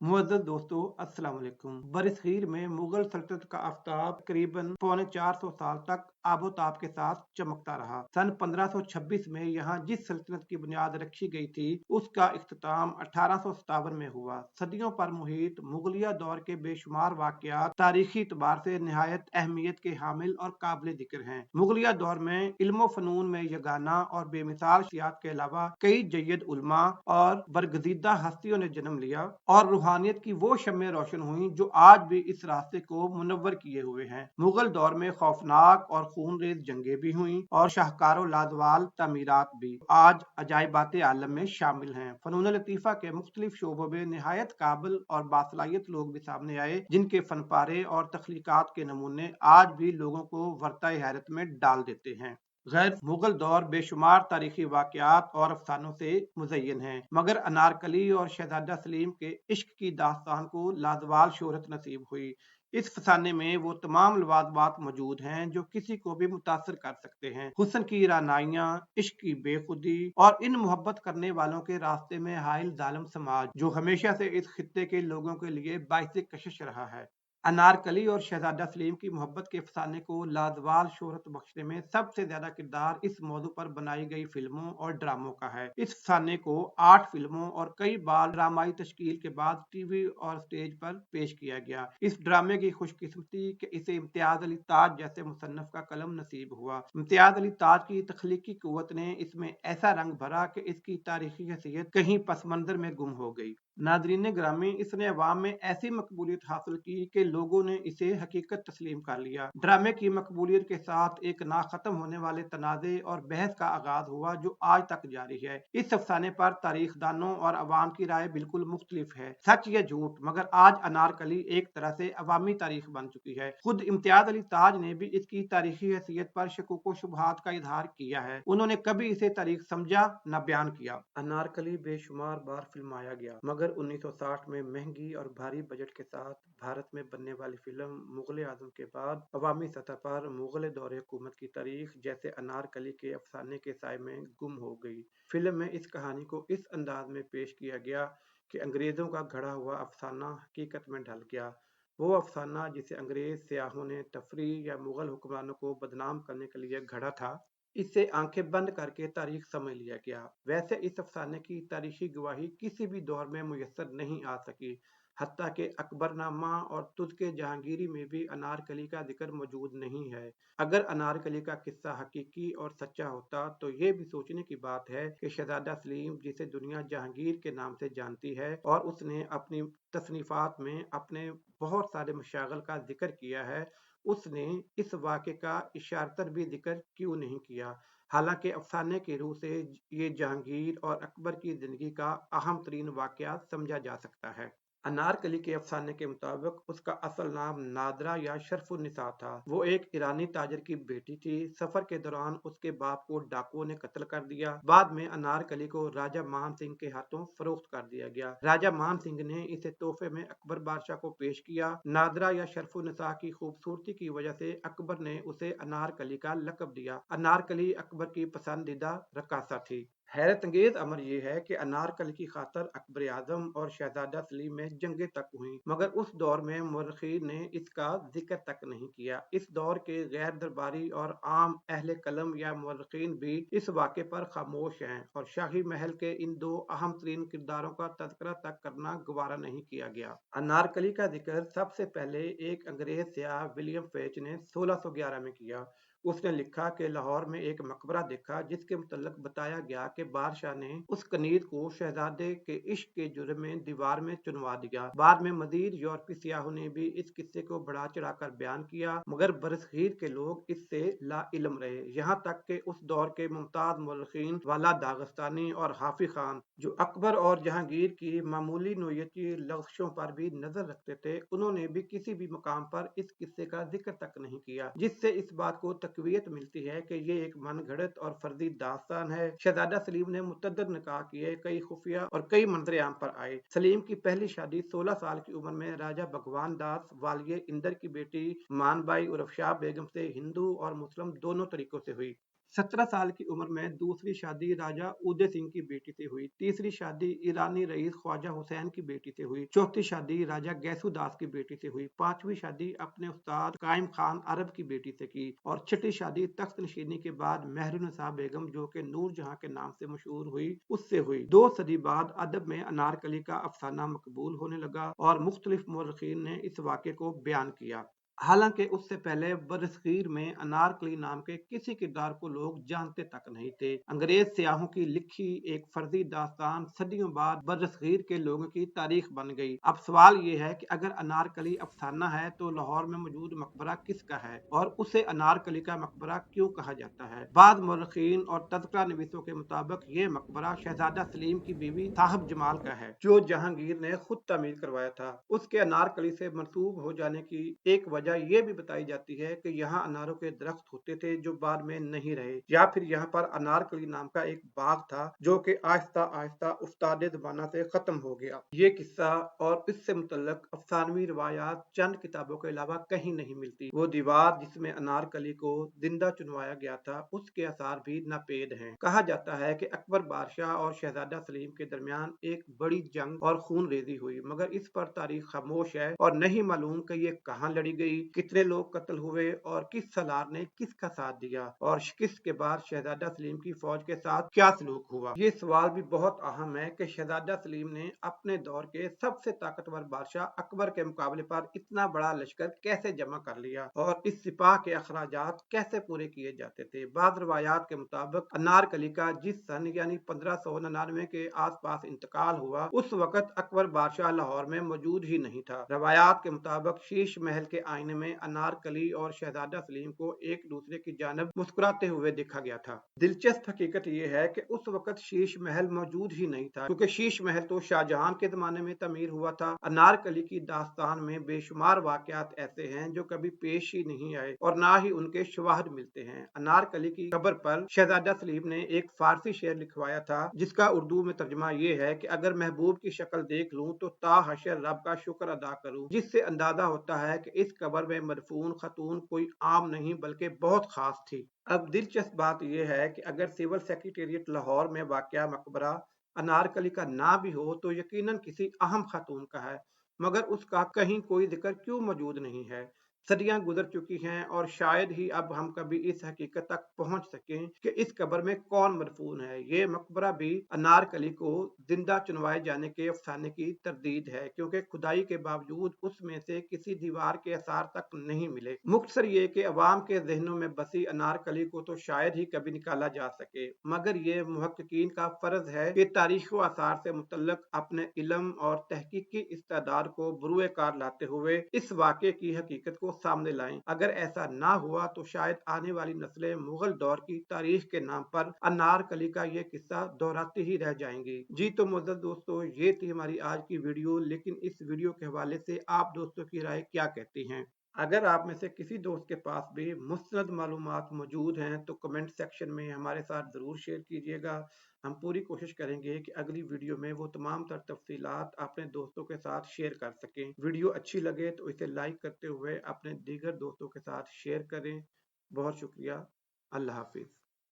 मुअज़्ज़ज़ दोस्तों, अस्सलाम वालेकुम। बरसग़ीर में मुग़ल सल्तनत का आफ़ताब तक़रीबन पौने 400 साल तक आबोताब के साथ चमकता रहा। सन 1526 में यहाँ जिस सल्तनत की बुनियाद रखी गई थी, उसका इख्तिताम 1857 में हुआ। सदियों पर मुहीत मुग़लिया दौर के बेशुमार वाक़यात तारीख़ी एतबार से निहायत अहमियत के हामिल और काबिल ज़िक्र हैं। मुग़लिया दौर में इल्म व फ़नून में यगाना और बेमिसाल शख़्सियात के अलावा कई जय्यद उलमा और बरगज़ीदा हस्तियों ने जन्म लिया और रूहानियत की वो शम्में रोशन हुई जो आज भी इस रास्ते को मुनव्वर किए हुए हैं। मुग़ल दौर में खौफनाक और खूनरेज़ जंगें भी हुईं और शाहकारो लाजवाल तमीरात भी आज अजायबाते आलम में शामिल हैं। फ़नून लतीफ़ा के मुख्तलिफ शोबों में निहायत काबिल और बासलाहियत लोग भी सामने आए, जिनके फ़नपारे और तख्लीक़ात के नमूने आज भी लोगों को वर्ताए हैरत में डाल देते हैं। गैर मुगल दौर बेशुमार तारीखी वाक़यात और अफसानों से मुज़य्यन है, मगर अनारकली और शहजादा सलीम के इश्क की दास्तान को लाजवाल शोहरत नसीब हुई। इस फसाने में वो तमाम लवाजमात मौजूद हैं जो किसी को भी मुतासर कर सकते हैं। हुस्न की रानाइयाँ, इश्क की बेखुदी और इन मोहब्बत करने वालों के रास्ते में हाइल जालिम समाज, जो हमेशा से इस खित्ते के लोगों के लिए बाइसे कशिश रहा है। अनारकली और शहजादा सलीम की मोहब्बत के अफसाने को लाजवाल शोहरत बख्शने में सबसे ज्यादा किरदार इस मौजू पर बनाई गई फिल्मों और ड्रामों का है। इस अफसाने को 8 फिल्मों और कई बार ड्रामाई तश्कील के बाद टीवी और स्टेज पर पेश किया गया। इस ड्रामे की खुशकिस्मती कि इसे इम्तियाज अली ताज जैसे मुसन्नफ का कलम नसीब हुआ। इम्तियाज अली ताज की तख्लीकी कुव्वत ने इसमें ऐसा रंग भरा कि इसकी तारीखी हैसियत कहीं पसमंजर में गुम हो गई। नादरीन ग्रामी, इसने अवाम में ऐसी मकबूलियत हासिल की कि लोगों ने इसे हकीकत तस्लीम कर लिया। ड्रामे की मकबूलियत के साथ एक ना खत्म होने वाले तनाज़े और बहस का आगाज हुआ जो आज तक जारी है। इस अफसाने पर तारीखदानों और अवाम की राय बिल्कुल मुख्तलिफ है, सच या झूठ, मगर आज अनारकली एक तरह से अवामी तारीख बन चुकी है। खुद इम्तियाज अली ताज ने भी इसकी तारीखी हैसियत पर शकूक शुबहात का इजहार किया है। उन्होंने कभी इसे तारीख समझा न बयान किया। अनारकली बेशुमार बार फिल्माया गया, मगर 1960 में महंगी और भारी बजट के साथ भारत में बनने वाली फिल्म मुगल आजम के बाद अवामी सतह पर मुगल दौर हुकूमत की तारीख जैसे अनारकली के अफसाने के साय में गुम हो गई। फिल्म में इस कहानी को इस अंदाज में पेश किया गया कि अंग्रेजों का घड़ा हुआ अफसाना हकीकत में ढल गया। वो अफसाना जिसे अंग्रेज सियाहों ने तफरीह या मुगल हुक्मरानों को बदनाम करने के लिए घड़ा था, इससे आंखें बंद करके तारीख समझ लिया गया। वैसे इस अफसाने की तारीखी गवाही किसी भी दौर में मुयस्सर नहीं आ सकी। हत्ता के अकबरनामा और तुज़के जहांगीरी में भी अनारकली का जिक्र मौजूद नहीं है। अगर अनारकली का किस्सा हकीकी और सच्चा होता तो ये भी सोचने की बात है कि शहजादा सलीम, जिसे दुनिया जहांगीर के नाम से जानती है और उसने अपनी तसनीफात में अपने बहुत सारे मशागल का जिक्र किया है, उसने इस वाक़े का इशारतन भी जिक्र क्यों नहीं किया। हालांकि अफसाने की रूह से ये जहांगीर और अकबर की जिंदगी का अहम तरीन वाक़या समझा जा सकता है। अनारकली के अफसाने के मुताबिक उसका असल नाम नादरा या शरफुन्निसा था। वो एक ईरानी ताजर की बेटी थी। सफर के दौरान उसके बाप को डाकुओं ने कत्ल कर दिया। बाद में अनारकली को राजा मान सिंह के हाथों फरोख्त कर दिया गया। राजा मान सिंह ने इसे तोहफे में अकबर बादशाह को पेश किया। नादरा या शरफुन्निसा की खूबसूरती की वजह से अकबर ने उसे अनारकली का लकब दिया। अनारकली अकबर की पसंदीदा रकासा थी। हैरत अंगेज अमर यह है कि अनारकली की खातर अकबर आजम और शहजादा सलीम में जंगे तक हुई, मगर उस दौर में मुर्रखीन ने इसका जिक्र तक नहीं किया। इस दौर के गैर दरबारी और आम अहले कलम या मुर्रखीन भी इस वाक़े पर खामोश हैं और शाही महल के इन दो अहम तरीन किरदारों का तज़किरा तक करना गवारा नहीं किया गया। अनारकली का जिक्र सबसे पहले एक अंग्रेज सियाह विलियम पेच ने 1611 में किया। उसने लिखा कि लाहौर में एक मकबरा देखा जिसके मुतल्लिक बताया गया कि बादशाह ने उस कनीज को शहजादे के इश्क के जुर्म में दीवार में चुनवा दिया। बाद में मजीद यूरोपीय सियाहों ने भी इस किस्से को बढ़ा चढ़ाकर बयान किया, मगर बरसगीर के लोग इससे ला इल्म रहे। यहाँ तक कि उस दौर के मुमताज मुर्रखीन वाला दागस्तानी और हाफिज खान, जो अकबर और जहांगीर की मामूली नोयत की लफ्ज़ों पर भी नजर रखते थे, उन्होंने भी किसी भी मकाम पर इस किस्से का जिक्र तक नहीं किया, जिससे इस बात को तकवीयत मिलती है कि ये एक मनगढ़ंत और फर्जी दास्तान है। शहजादा सलीम ने मुतअद्दिद निकाह किए, कई खुफिया और कई मंजरे आम पर आए। सलीम की पहली शादी 16 साल की उम्र में राजा भगवान दास वालिये इंदर की बेटी मानबाई उर्फ शाह बेगम से हिंदू और मुस्लिम दोनों तरीकों से हुई। 17 साल की उम्र में दूसरी शादी राजा उदय सिंह की बेटी से हुई, तीसरी शादी ईरानी रईस ख्वाजा हुसैन की बेटी से हुई, चौथी शादी राजा गैसू दास की बेटी से हुई, पांचवी शादी अपने उस्ताद कायम खान अरब की बेटी से की और छठी शादी तख्त नशीनी के बाद मेहरुन्निसा बेगम जो कि नूर जहां के नाम से मशहूर हुई उससे हुई। 2 सदी बाद अदब में अनारकली का अफसाना मकबूल होने लगा और मुख्तलिफ मौरखीन ने इस वाक़े को बयान किया। हालांकि उससे पहले बरसगीर में अनारकली नाम के किसी किरदार को लोग जानते तक नहीं थे। अंग्रेज सियाहों की लिखी एक फर्जी दास्तान सदियों बाद बरसगीर के लोगों की तारीख बन गई। अब सवाल ये है कि अगर अनारकली अफसाना है तो लाहौर में मौजूद मकबरा किसका है और उसे अनारकली का मकबरा क्यों कहा जाता है। बाद मौरखीन और तज़किरा नवीसों के मुताबिक ये मकबरा शहजादा सलीम की बीवी साहब जमाल का है जो जहांगीर ने खुद तामीर करवाया था। उसके अनारकली से मंसूब हो जाने की एक वजह ये भी बताई जाती है कि यहाँ अनारों के दरख्त होते थे जो बाद में नहीं रहे, या फिर यहाँ पर अनारकली नाम का एक बाग था जो कि आहिस्ता आहिस्ता उस्ताद ज़माना से खत्म हो गया। ये किस्सा और इससे मुतल्लक अफसानवी रिवायात चंद किताबों के अलावा कहीं नहीं मिलती। वो दीवार जिसमें अनारकली को जिंदा चुनवाया गया था उसके आसार भी नापेद हैं। कहा जाता है कि अकबर बादशाह और शहजादा सलीम के दरमियान एक बड़ी जंग और खून रेजी हुई, मगर इस पर तारीख खामोश है और नहीं मालूम कि ये कहाँ लड़ी गई, कितने लोग कत्ल हुए और किस सलार ने किसका साथ दिया और शिकस्त के बाद शहजादा सलीम की फौज के साथ क्या सलूक हुआ। ये सवाल भी बहुत अहम है कि शहजादा सलीम ने अपने दौर के सबसे ताकतवर बादशाह अकबर के मुकाबले पर इतना बड़ा लश्कर कैसे जमा कर लिया और इस सिपाह के अखराजात कैसे पूरे किए जाते थे। बाद रवायात के मुताबिक अनारकली का जिस सन यानी 1599 के आसपास इंतकाल हुआ उस वक्त अकबर बादशाह लाहौर में मौजूद ही नहीं था। रवायात के मुताबिक शीश महल के आईने में अनारकली और शहजादा सलीम को एक दूसरे की जानब मुस्कुराते हुए देखा गया था। दिलचस्प हकीकत यह है कि उस वक्त शीश महल मौजूद ही नहीं था क्योंकि शीश महल तो शाहजहां के जमाने में तमीर हुआ था। अनारकली की दास्तान में बेशुमार वाकयात ऐसे हैं जो कभी पेश ही नहीं आए और ना ही उनके शवाहद मिलते हैं। अनारकली की कब्र पर शहजादा सलीम ने एक फारसी शेर लिखवाया था जिसका उर्दू में तर्जुमा ये है कि अगर महबूब की शक्ल देख लूं तो ताहशर रब का शुक्र अदा करूं, जिससे अंदाजा होता है कि इस कब्र में मदफून खतून कोई आम नहीं बल्कि बहुत खास थी। अब दिलचस्प बात यह है कि अगर सिविल सेक्रेटेरिएट लाहौर में वाक़या मकबरा अनारकली का ना भी हो तो यकीनन किसी अहम खातून का है, मगर उसका कहीं कोई जिक्र क्यों मौजूद नहीं है। सदियां गुजर चुकी हैं और शायद ही अब हम कभी इस हकीकत तक पहुंच सकें कि इस कब्र में कौन मदफून है। ये मकबरा भी अनारकली को जिंदा चुनवाए जाने के अफसाने की तरदीद है क्योंकि खुदाई के बावजूद उसमें से किसी दीवार के आसार तक नहीं मिले। मुख्तसर ये कि अवाम के जहनों में बसी अनारकली को तो शायद ही कभी निकाला जा सके, मगर ये मुहक्किकीन का फर्ज है कि तारीख व आसार से मुतल्लक अपने इल्म और तहकीकी इस्तेदाद को बुरुए कार लाते हुए इस वाक़े की हकीकत को सामने लाएं। अगर ऐसा ना हुआ तो शायद आने वाली नस्लें मुगल दौर की तारीख के नाम पर अनारकली का ये किस्सा दोहराती ही रह जाएंगी। जी तो मुअज़्ज़ज़ दोस्तों, ये थी हमारी आज की वीडियो, लेकिन इस वीडियो के हवाले से आप दोस्तों की राय क्या कहती हैं? अगर आप में से किसी दोस्त के पास भी मुस्तनद मालूमात मौजूद हैं तो कमेंट सेक्शन में हमारे साथ ज़रूर शेयर कीजिएगा। हम पूरी कोशिश करेंगे कि अगली वीडियो में वो तमाम तर तफसीलात अपने दोस्तों के साथ शेयर कर सकें। वीडियो अच्छी लगे तो इसे लाइक करते हुए अपने दीगर दोस्तों के साथ शेयर करें। बहुत शुक्रिया। अल्लाह हाफिज़।